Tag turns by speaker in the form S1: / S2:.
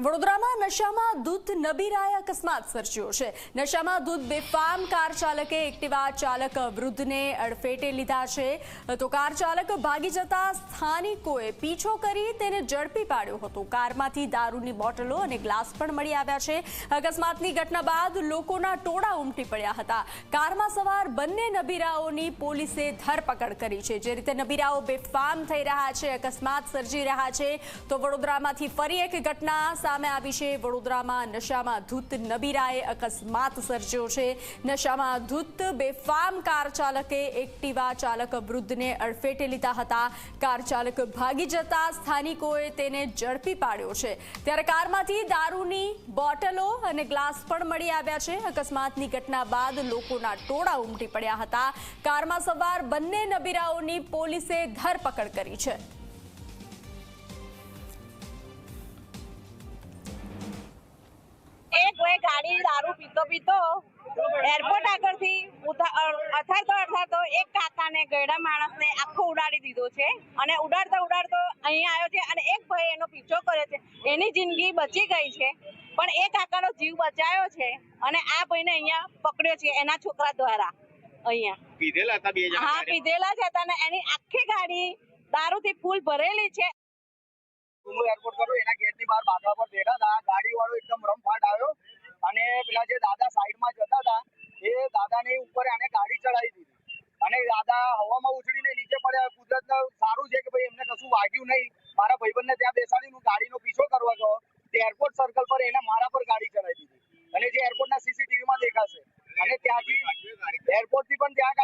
S1: વડોદરામાં નશામાં દૂધ નબીરાએ અકસ્માત સર્જ્યો છે। નશામાં દૂધ બેફામ કાર ચાલકે એક્ટિવા ચાલક વૃદ્ધને અડફેટે લીધા છે તો કાર ચાલક ભાગી જતા સ્થાનિકોએ પીછો કરી તેને ઝડપી પાડ્યો હતો। કારમાંથી દારૂની બોટલો અને ગ્લાસ પણ મળી આવ્યા છે। અકસ્માતની ઘટના બાદ લોકોના ટોળા ઉમટી પડ્યા હતા। કારમાં સવાર બંને નબીરાઓની પોલીસે ધરપકડ કરી છે। જે રીતે નબીરાઓ બેફામ થઈ રહ્યા છે, અકસ્માત સર્જી રહ્યા છે, તો વડોદરામાંથી ફરી એક ઘટના સામે આવી છે। વડોદરામાં નશામાં ધૂત નબીરાએ અકસ્માત સર્જ્યો છે। નશામાં ધૂત બેફામ કાર ચાલકે એક્ટિવા ચાલક વૃદ્ધને અડફેટે લીધા હતા। કાર ચાલક ભાગી જતા સ્થાનિકોએ તેને ઝડપી પાડ્યો છે। ત્યારે કારમાંથી દારૂની બોટલો અને ગ્લાસ પણ મળી આવ્યા છે। અકસ્માતની ઘટના બાદ લોકોના ટોળા ઉમટી પડ્યા હતા। કારમાં સવાર બંને નબીરાઓની પોલીસે ધરપકડ કરી છે।
S2: એક ભાઈ ગાડી દારૂ પીતો એરપોર્ટ આગળથી અથાડતો એક કાકાને ગયડા માણસને આખો ઉડાડી દીધો છે અને ઉડાડતો અહીંયા આવ્યો છે અને એક ભાઈ એનો પીછો કરે છે। એની જિંદગી બચી ગઈ છે, પણ એ કાકાનો જીવ બચાયો છે અને આ ભાઈને અહીંયા પકડ્યો છે એના છોકરા દ્વારા। અહીંયા
S3: પીધેલા હતા બે જણા?
S2: હા, પીધેલા જ હતા ને એની આખી ગાડી દારૂથી ફૂલ ભરેલી છે।
S3: એરપોર્ટ કરું એના ગેટની બહાર બાકડા પર બેઠા હતા। ગાડી વાળો એકદમ રમફાટ આવ્યો અને પેલા જે દાદા સાઈડમાં જતા હતા એ દાદાની ઉપર આને ગાડી ચડાવી દીધી અને દાદા હવામાં ઉછળીને નીચે પડ્યા। કુદરત સારું છે કે ભાઈ એમને કશું વાગ્યું નહીં। મારા ભાઈબંધને ત્યાં બેસાડીને હું ગાડીનો પીછો કરવા ગયો તે એરપોર્ટ સર્કલ પર એને મારા પર ગાડી ચડાવી દીધી અને જે એરપોર્ટના સીસીટીવીમાં દેખાશે અને ત્યાંથી એરપોર્ટથી પણ ત્યાં